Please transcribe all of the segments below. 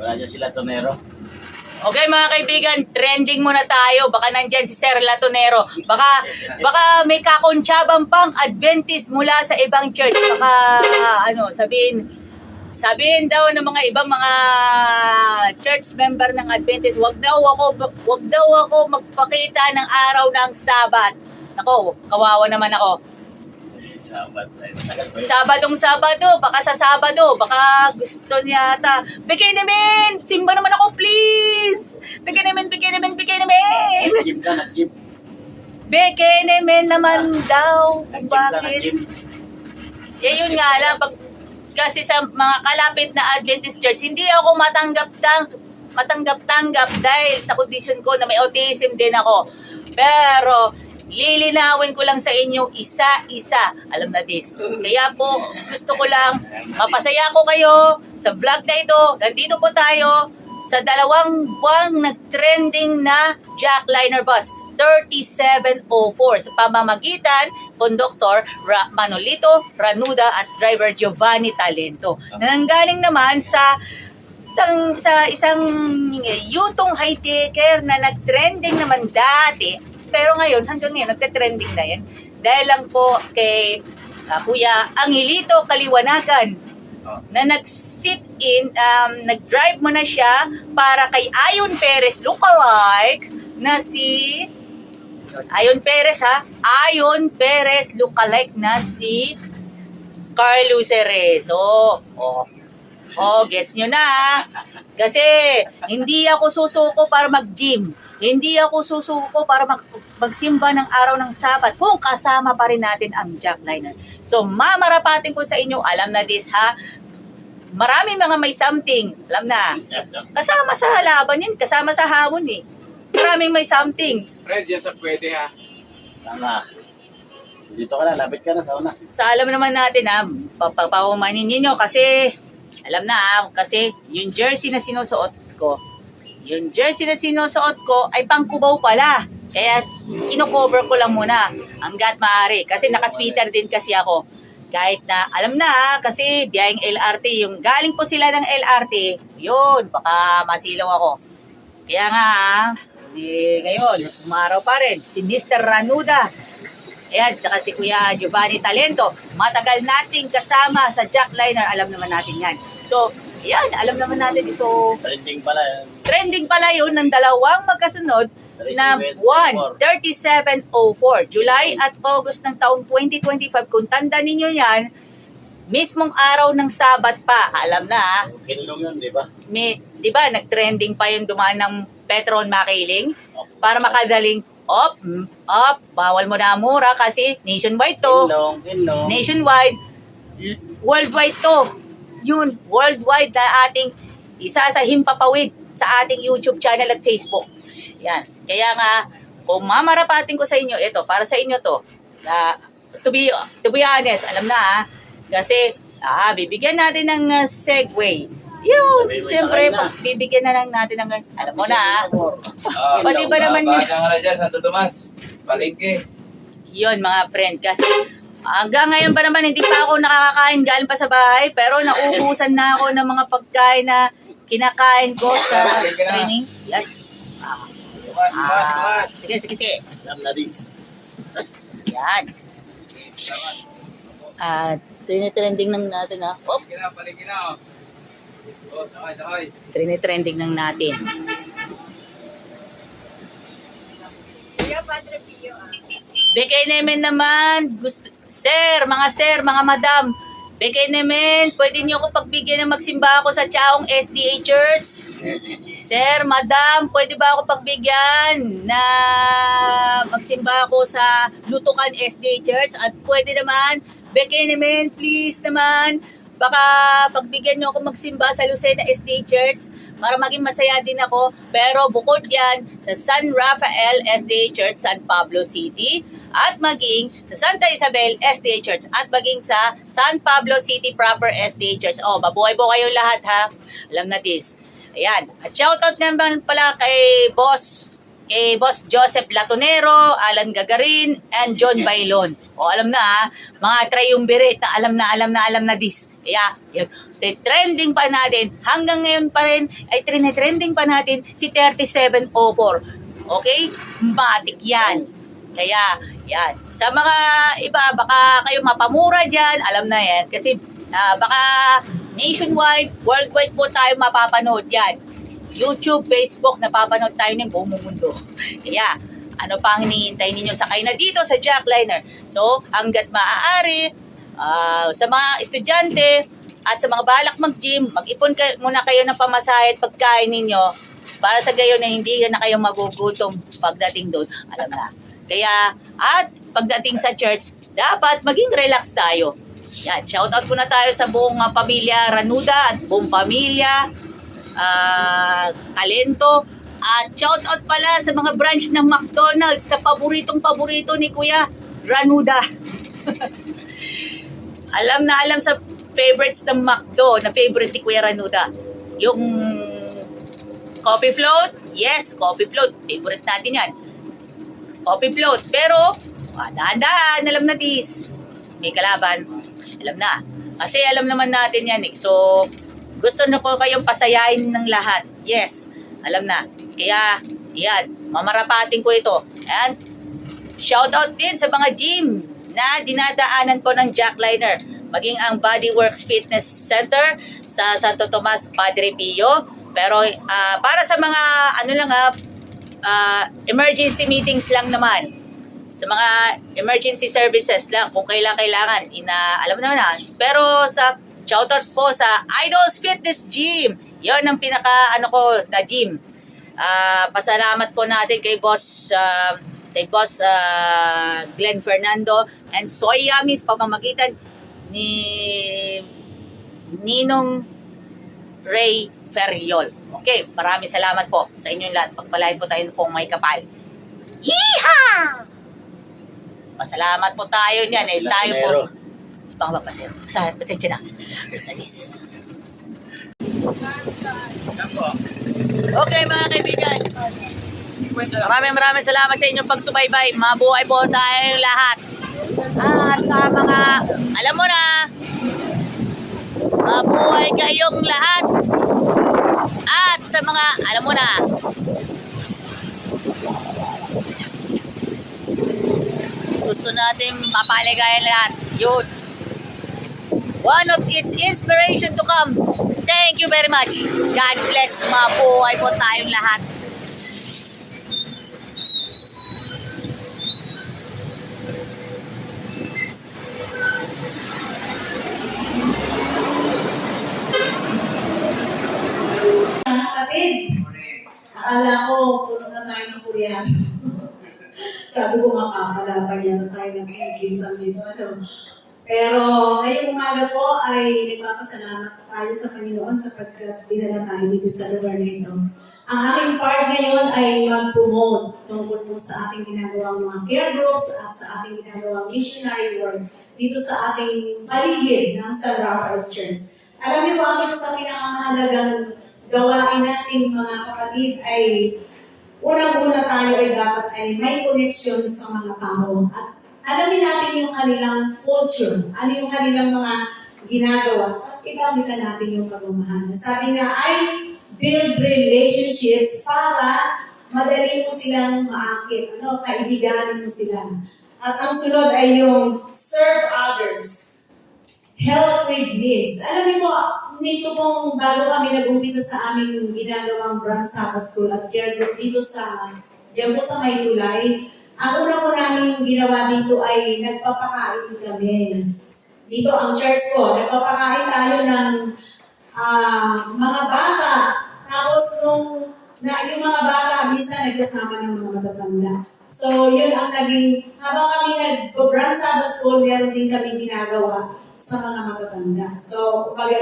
Wala dyan sila Tonero. Okay mga kaibigan, trending muna tayo. Baka nandyan si Sir Latonero. Baka may kakontsabang pang Adventist mula sa ibang church. Baka sabihin daw ng mga ibang mga church member ng Adventist, wag daw ako magpakita ng araw ng Sabat. Nako, kawawa naman ako. Sabat. Tagal pa yun. Sabado, baka sa Sabado, baka gusto niya ata. Bigay namin! Simba naman ako, please! Bigay namin! Nag-gym ka, nag-gym. Bigay namin naman daw. Kung Nag-gym ka, bakit? nag-gym. Eh, yun nga lang, kasi sa mga kalapit na Adventist Church, hindi ako matanggap-tanggap dahil sa condition ko na may autism din ako. Pero, lilinawin ko lang sa inyo isa-isa. Alam na this. Kaya po, gusto ko lang mapasaya ko kayo sa vlog na ito. Nandito po tayo sa 2 buwang nag-trending na jackliner bus. 3704 sa pamamagitan Konduktor Manolito Ranuda at driver Giovanni Talento. Nanggaling naman sa isang yutong high-taker na nag-trending naman dati. Pero ngayon, hanggang ngayon, nagte-trending na yan. Dahil lang po kay Kuya Angelito Kaliwanagan na nag-sit-in, nag-drive mo na siya para kay Ayon Perez lookalike na si Ayon Perez lookalike na si Carlo Cerezo. Guess nyo na. Kasi hindi ako susuko para mag-gym. Hindi ako susuko para magsimba ng araw ng Sabat kung kasama pa rin natin ang jackliner. So, mamarapatin ko sa inyo, alam na this ha, maraming mga may something, alam na, kasama sa laban yun, kasama sa hamon eh. Maraming may something. Fred, yan sa pwede ha. Sana. Dito ka na, lapit ka na sa una. Sa alam naman natin ha, papahumanin ninyo kasi, alam na ha, kasi yung jersey na sinusuot ko ay pangkubaw pala. Kaya kino-cover ko lang muna hanggat maaari. Kasi naka-sweater din kasi ako. Kahit na, alam na kasi biyaheng LRT, yung galing po sila ng LRT, yun, baka masilaw ako. Kaya nga, ngayon, umaraw pa rin, si Mr. Ranuda. Ayan, saka si Kuya Giovanni Talento. Matagal nating kasama sa jackliner, alam naman natin yan. So, yan, alam naman natin. So, Trending pala yan. trending pala yun ng 2 magkasunod na 3704, July at August ng taong 2025. Kung tanda ninyo yan, mismong araw ng Sabat pa, alam na, Kinlong yun, di ba? di ba, nag-trending pa yung dumaan ng Petron Makiling para makadaling, bawal mo na mura kasi nationwide to. Kinlong. Nationwide, worldwide to. Yun, worldwide na ating isa sa himpapawid sa ating YouTube channel at Facebook. Yan. Kaya nga, kung mamarapatin ko sa inyo, ito, para sa inyo to, to be honest, alam na kasi, bibigyan natin ng segue. Yun, siyempre, bibigyan na lang natin ng, alam mo na pati ba naman yun? Baka nga na dyan, Santo Tomas. Palengke. Yun, mga friend, kasi hanggang ngayon pa naman, hindi pa ako nakakakain galing pa sa bahay, pero nauubusan na ako ng mga pagkain na kinakain ko sa training. Yan. Sige. Alam na this. Yan. Trending ng natin ha. Palengke na. Sakay. Trending ng natin. Bigay naman, sir, mga madam, bigay naman, pwede niyo ako pagbigyan ng magsimba ako sa Chaong SDA Church. Sir, madam, pwede ba ako pagbigyan na magsimba ako sa Lutukan SDA Church? At pwede naman, bigay naman, please naman, baka pagbigyan niyo ako magsimba sa Lucena SDA Church para maging masaya din ako. Pero bukod yan, sa San Rafael SDA Church, San Pablo City, at maging sa Santa Isabel SDA Church, at maging sa San Pablo City proper SDA Church. Mabuhay po kayong lahat ha. Alam na this. Ayan. At shoutout naman pala kay Boss kay Boss Joseph Latonero, Alan Gagarin, and John Bailon. O alam na ha, mga triumvirate na alam na this. Kaya, yun, trending pa natin, hanggang ngayon pa rin, ay trending pa natin si 3704. Okay? Matik yan. Kaya, yan. Sa mga iba, baka kayo mapamura dyan, alam na yan. Kasi, baka nationwide, worldwide po tayo mapapanood yan. YouTube, Facebook, napapanood tayo ng buong mundo. Kaya, ano pa ang hinihintay ninyo? Sakay na dito sa Jackliner. So, hanggat maaari, sa mga estudyante at sa mga balak mag-gym, mag-ipon muna kayo ng pamasahe at pagkain ninyo para sa gayon na hindi na kayo magugutom pagdating doon. Alam na. Kaya, at pagdating sa church, dapat maging relax tayo. Yan, shoutout po na tayo sa buong pamilya Ranuda at buong pamilya Talento. At shoutout pala sa mga branch ng McDonald's na paboritong-paborito ni Kuya Ranuda. Alam na alam sa favorites ng McDo na favorite ni Kuya Ranuda. Yung coffee float, yes, coffee float. Favorite natin yan. Coffee float. Pero, dahan-dahan, alam na this. May kalaban. Alam na. Kasi alam naman natin yan eh. So, gusto na ko kayong pasayahin ng lahat. Yes, alam na. Kaya, yan, mamarapating ko ito. And, shoutout din sa mga gym na dinadaanan po ng Jackliner. Maging ang Bodyworks Fitness Center sa Santo Tomas, Padre Pio. Pero, para sa mga, emergency meetings lang naman. Sa mga emergency services lang, kung kailangan, alam naman na. Pero sa shoutout po sa Idols Fitness Gym. Yon ang pinaka na gym. Pasalamat po natin kay Boss Glenn Fernando and Soy Yummy sa pamamagitan ni Ninong Ray Ferriol. Okay, maraming salamat po sa inyong lahat. Pagpalain po tayo kung may kapal. Yeehaw! Pasalamat po tayo niyan. Tayo po. Ibang papasero. Pasensya na. Talis. Okay mga kaibigan. Maraming salamat sa inyong pagsubaybay. Mabuhay po tayong lahat. At sa mga, alam mo na, mabuhay kayong lahat. At sa mga, alam mo na, gusto natin mapaligayan lahat. Yun. One of its inspiration to come. Thank you very much. God bless. Mabuhay po tayong lahat. Kapatid, akala ko puno na tayo ng Koreano. Sabi ko makakalaban yan na tayo ng English dito. Pero ngayong umaga po ay nagpapasalamat tayo sa Panginoon sapagkat dinala tayo dito sa lugar na ito. Ang aking part ngayon ay mag-promote tungkol po sa ating ginagawang mga care groups at sa ating ginagawang missionary work dito sa ating paligid ng San Rafael Church. Alam niyo po, ang isa sa pinakamahalagang gawain natin mga kapatid ay unang-una tayo ay dapat ay may connection sa mga tao at alamin natin yung kanilang culture, ano yung kanilang mga ginagawa at ipakita natin yung pagmamahal. Sabi nga ay build relationships para madali mo silang maakit, kaibiganin mo sila. At ang sunod ay yung serve others. Help with needs. Alam niyo po, nito pong bago kami nag-umpisa sa aming ginagawang Brand Sabbath School at Care Group dito diyan po sa Maytulay, ang una po namin ginawa dito ay nagpapakain kami. Dito ang church ko, nagpapakain tayo ng mga bata. Tapos yung mga bata, minsan nagsasama ng mga matatanda. So yun ang naging, habang kami nag-Brand Sabbath School, meron din kami ginagawa sa mga matatanda. So, kumbaga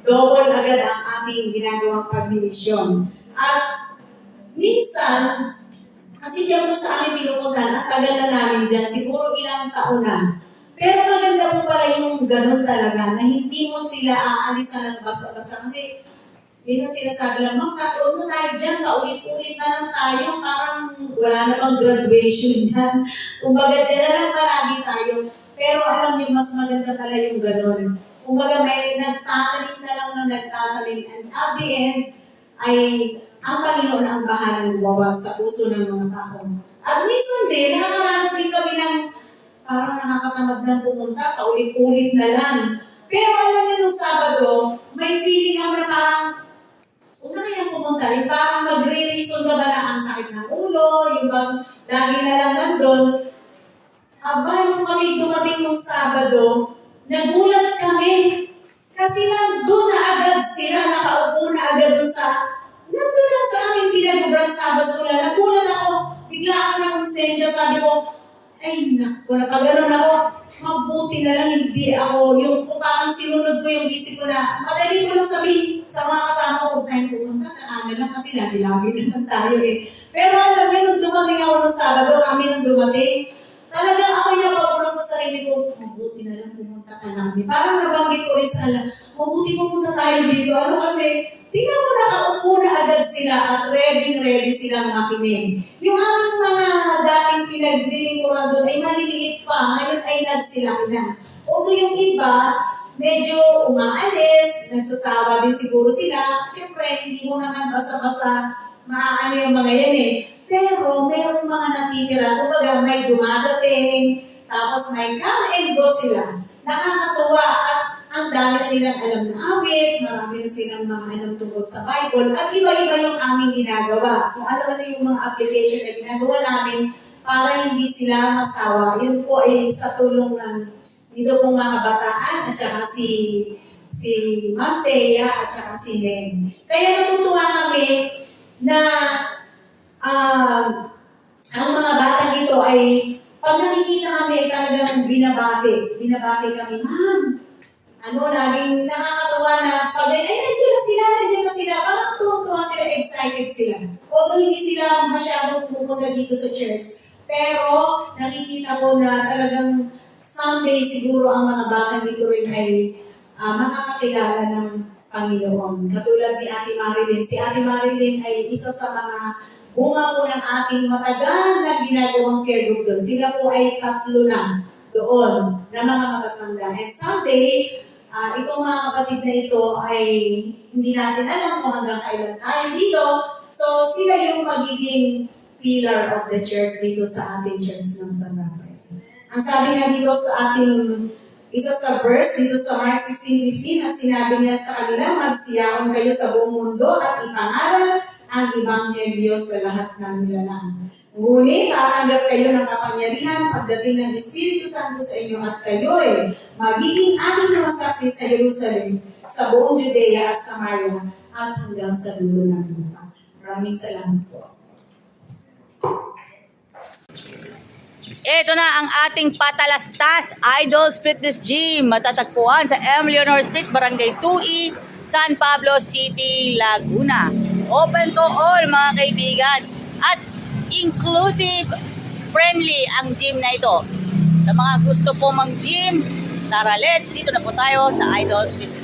double agad ang ating ginagawang pagmimisyon. At minsan, kasi diyan po sa aming pinupuntahan, at tagal na namin dyan, siguro ilang taon na. Pero maganda po pala yung ganun talaga, na hindi mo sila aalisan at basta-basta. Kasi Minsan sinasabi lang, Ma'am, huwag na tayo dyan, paulit-ulit na lang tayo, parang wala na bang graduation yan. Kumbaga, dyan na lang palagi tayo. Pero alam niyo, mas maganda pala yung gano'n. Kumbaga, may nagtatanim ka lang na nagtatanim, and at the end, ay ang Panginoon ang bahalang gumawa sa puso ng mga tao. At minsan din, nakakaranas din kami ng parang nakakatamad ng pumunta, paulit-ulit na lang. Pero alam niyo, nung Sabado, may feeling ako na parang, huwag na kayang pumunta, yung parang magre-reason ka ba na ang sakit ng ulo, yung bang lagi na lang nandun. Aba, nung kami dumating nung Sabado, nagulat kami. Kasi nandun na agad sila, nakaupo na agad doon nandun lang sa aming pinag-brand Sabas ko lang. Nagulat ako, bigla ako na konsensya, sabi ko, ay naku, napagano'n ako, mabuti na lang hindi ako, kung parang sinunod ko yung isip ko na, madali ko lang sabihin sa mga kasama ko, huwag tayong pumunta sa amin lang kasi lagi-lagi naman tayo eh. Pero alam mo, nung dumating ako nung Sabado, kami nung dumating, talagang ako'y napagulong sa sarili ko, mabuti na lang pumunta ka namin. Parang nabanggit ko rin sa mabuti pumunta tayo dito. Ano kasi, tingnan mo nakaupo na agad sila at ready silang makinig. Yung aming mga dating pinaglilingkuran doon ay maliliit pa, ngayon ay nagsilaki na. Although yung iba, medyo umaalis, nagsasawa din siguro sila. Siyempre, hindi mo naman basta-basta maaano yung mga yan eh. Pero mayroong mga natitira, kumbaga may dumadating, tapos may come and go sila. Nakakatuwa at ang dami na nilang alam na awit, marami na silang mga alam tungkol sa Bible, at iba-iba yung aming ginagawa. Kung ano-ano yung mga application na ginagawa namin para hindi sila masawa. Yun po ay sa tulong ng dito pong mga bataan at saka si Ma'am Thea at saka si Nen. Kaya natutuwa kami na ang mga batang ito ay pag nakikita kami ay talagang binabati kami, Ma'am, laging nakakatawa na pag nandiyan na sila, parang tuwang-tuwa sila, excited sila. Although hindi sila masyadong pupunta dito sa church, pero nakikita ko na talagang someday siguro ang mga batang dito rin ay makakakilala ng Panginoon. Katulad ni Ate Marilyn. Si Ate Marilyn ay isa sa mga bunga po ng ating matagal na ginagawang care group doon. Sila po ay 3 na doon na mga matatanda. And someday, itong mga kapatid na ito ay hindi natin alam kung hanggang kailan tayo dito. So, sila yung magiging pillar of the church dito sa ating church ng San Rafael. Ang sabi nga dito sa ating isa sa verse dito sa Mark 16:15 at sinabi niya sa kanila, magsiyaon kayo sa buong mundo at ipangaral ang Ebanghelyo sa lahat ng nilalang. Ngunit, tatanggap kayo ng kapangyarihan pagdating ng Espiritu Santo sa inyo at kayo'y magiging aking mga saksi sa Jerusalem, sa buong Judea at Samaria, at hanggang sa dulo ng lupa. Maraming salamat po. Ito na ang ating patalastas, Idols Fitness Gym. Matatagpuan sa M. Leonor Street, Barangay 2E, San Pablo City, Laguna. Open to all mga kaibigan. At inclusive, friendly ang gym na ito. Sa mga gusto po mag-gym, tara let's, dito na po tayo sa Idols Fitness.